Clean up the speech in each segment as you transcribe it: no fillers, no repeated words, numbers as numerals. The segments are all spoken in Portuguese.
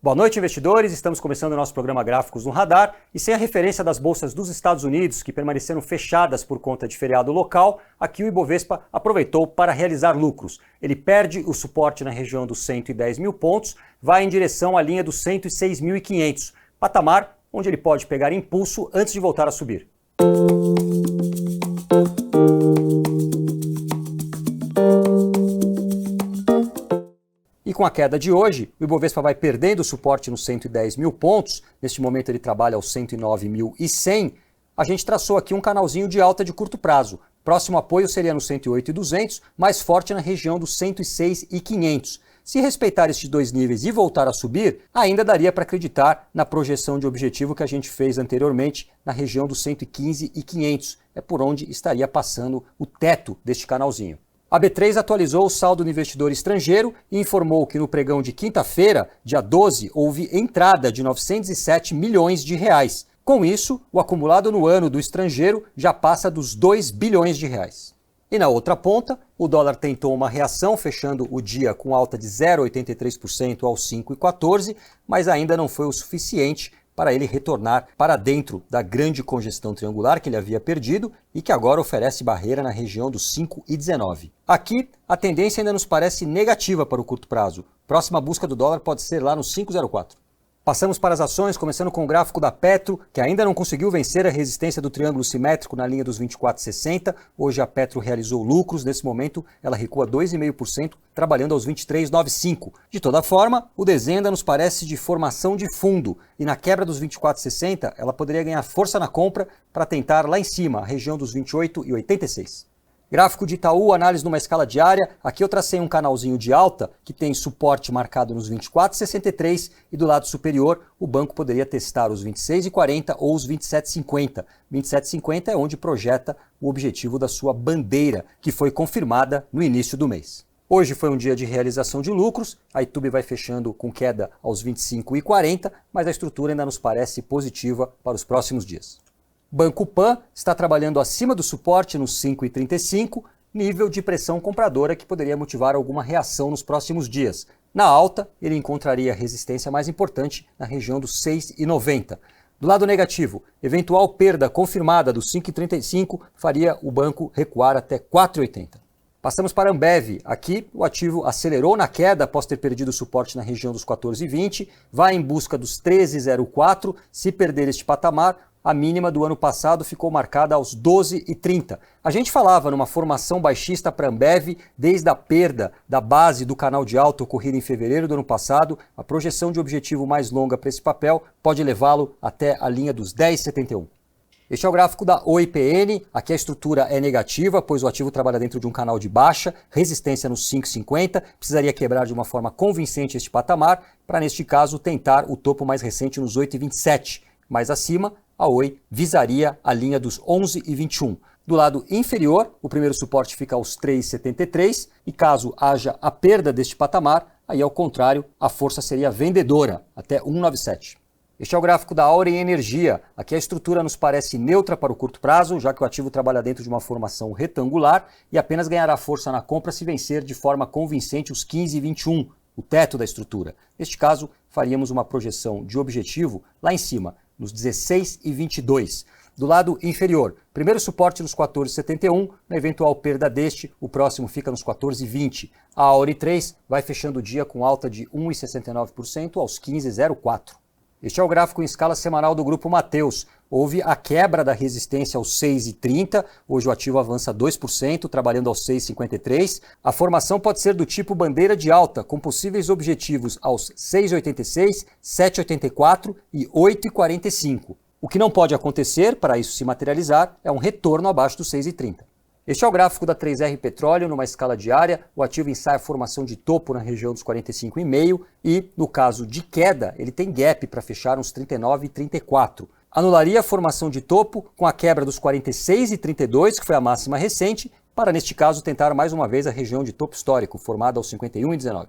Boa noite, investidores. Estamos começando o nosso programa Gráficos no Radar e sem a referência das bolsas dos Estados Unidos, que permaneceram fechadas por conta de feriado local, aqui o Ibovespa aproveitou para realizar lucros. Ele perde o suporte na região dos 110 mil pontos, vai em direção à linha dos 106.500, patamar onde ele pode pegar impulso antes de voltar a subir. E com a queda de hoje, o Ibovespa vai perdendo o suporte nos 110 mil pontos. Neste momento ele trabalha aos 109.100. A gente traçou aqui um canalzinho de alta de curto prazo. Próximo apoio seria no 108.200, mais forte na região dos 106.500. Se respeitar estes dois níveis e voltar a subir, ainda daria para acreditar na projeção de objetivo que a gente fez anteriormente na região dos 115.500. É por onde estaria passando o teto deste canalzinho. A B3 atualizou o saldo no investidor estrangeiro e informou que no pregão de quinta-feira, dia 12, houve entrada de 907 milhões de reais. Com isso, o acumulado no ano do estrangeiro já passa dos 2 bilhões de reais. E na outra ponta, o dólar tentou uma reação, fechando o dia com alta de 0,83% aos 5,14, mas ainda não foi o suficiente para ele retornar para dentro da grande congestão triangular que ele havia perdido e que agora oferece barreira na região dos 5,19. Aqui, a tendência ainda nos parece negativa para o curto prazo. Próxima busca do dólar pode ser lá no 5,04. Passamos para as ações, começando com o gráfico da Petro, que ainda não conseguiu vencer a resistência do triângulo simétrico na linha dos 24,60. Hoje a Petro realizou lucros, nesse momento ela recua 2,5%, trabalhando aos 23,95. De toda forma, o desenho ainda nos parece de formação de fundo, e na quebra dos 24,60 ela poderia ganhar força na compra para tentar lá em cima, a região dos 28,86. Gráfico de Itaú, análise numa escala diária. Aqui eu tracei um canalzinho de alta que tem suporte marcado nos 24,63 e do lado superior o banco poderia testar os 26,40 ou os 27,50. 27,50 é onde projeta o objetivo da sua bandeira, que foi confirmada no início do mês. Hoje foi um dia de realização de lucros, a Itubi vai fechando com queda aos 25,40, mas a estrutura ainda nos parece positiva para os próximos dias. Banco Pan está trabalhando acima do suporte nos 5,35, nível de pressão compradora que poderia motivar alguma reação nos próximos dias. Na alta, ele encontraria a resistência mais importante na região dos 6,90. Do lado negativo, eventual perda confirmada dos 5,35 faria o banco recuar até 4,80. Passamos para a Ambev. Aqui, o ativo acelerou na queda após ter perdido o suporte na região dos 14,20, vai em busca dos 13,04. Se perder este patamar, a mínima do ano passado ficou marcada aos 12,30. A gente falava numa formação baixista para a Ambev desde a perda da base do canal de alta ocorrida em fevereiro do ano passado. A projeção de objetivo mais longa para esse papel pode levá-lo até a linha dos 10,71. Este é o gráfico da OIPN. Aqui a estrutura é negativa, pois o ativo trabalha dentro de um canal de baixa, resistência nos 5,50, precisaria quebrar de uma forma convincente este patamar, para neste caso tentar o topo mais recente nos 8,27. Mais acima, a Oi visaria a linha dos 11,21. Do lado inferior, o primeiro suporte fica aos 3,73 e caso haja a perda deste patamar, aí ao contrário, a força seria vendedora, até 1,97. Este é o gráfico da Auren Energia. Aqui a estrutura nos parece neutra para o curto prazo, já que o ativo trabalha dentro de uma formação retangular e apenas ganhará força na compra se vencer de forma convincente os 15,21, o teto da estrutura. Neste caso, faríamos uma projeção de objetivo lá em cima, nos 16,22. Do lado inferior, primeiro suporte nos 14,71, na eventual perda deste, o próximo fica nos 14,20. A Auri 3 vai fechando o dia com alta de 1,69% aos 15,04. Este é o gráfico em escala semanal do Grupo Mateus. Houve a quebra da resistência aos 6,30, hoje o ativo avança 2%, trabalhando aos 6,53. A formação pode ser do tipo bandeira de alta, com possíveis objetivos aos 6,86, 7,84 e 8,45. O que não pode acontecer, para isso se materializar, é um retorno abaixo dos 6,30. Este é o gráfico da 3R Petróleo numa escala diária. O ativo ensaia a formação de topo na região dos 45,5 e, no caso de queda, ele tem gap para fechar uns 39,34. Anularia a formação de topo com a quebra dos 46,32, que foi a máxima recente, para, neste caso, tentar mais uma vez a região de topo histórico, formada aos 51,19.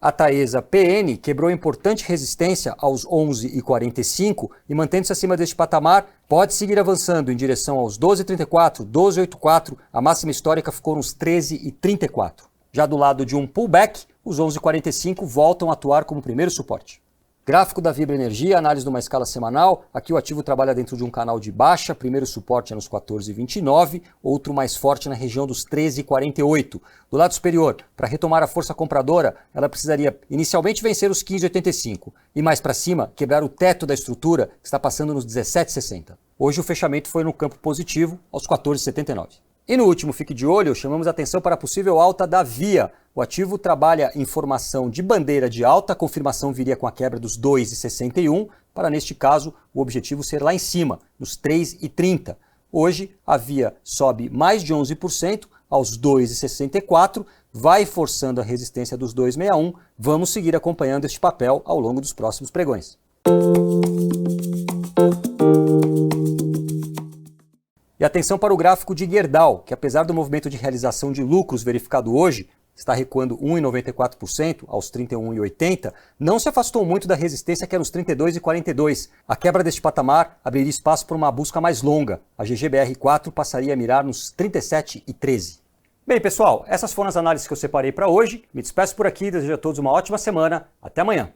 A Taesa PN quebrou importante resistência aos 11,45 e mantendo-se acima deste patamar, pode seguir avançando em direção aos 12,34, 12,84, a máxima histórica ficou nos 13,34. Já do lado de um pullback, os 11,45 voltam a atuar como primeiro suporte. Gráfico da Vibra Energia, análise numa escala semanal. Aqui o ativo trabalha dentro de um canal de baixa, primeiro suporte é nos 14,29, outro mais forte na região dos 13,48. Do lado superior, para retomar a força compradora, ela precisaria inicialmente vencer os 15,85 e mais para cima, quebrar o teto da estrutura, que está passando nos 17,60. Hoje o fechamento foi no campo positivo, aos 14,79. E no último Fique de Olho, chamamos a atenção para a possível alta da Via. O ativo trabalha em formação de bandeira de alta, a confirmação viria com a quebra dos 2,61, para neste caso o objetivo ser lá em cima, nos 3,30. Hoje a Via sobe mais de 11% aos 2,64, vai forçando a resistência dos 2,61. Vamos seguir acompanhando este papel ao longo dos próximos pregões. E atenção para o gráfico de Gerdau, que apesar do movimento de realização de lucros verificado hoje, está recuando 1,94% aos 31,80, não se afastou muito da resistência que é nos 32,42. A quebra deste patamar abriria espaço para uma busca mais longa. A GGBR4 passaria a mirar nos 37,13. Bem, pessoal, essas foram as análises que eu separei para hoje. Me despeço por aqui, desejo a todos uma ótima semana. Até amanhã.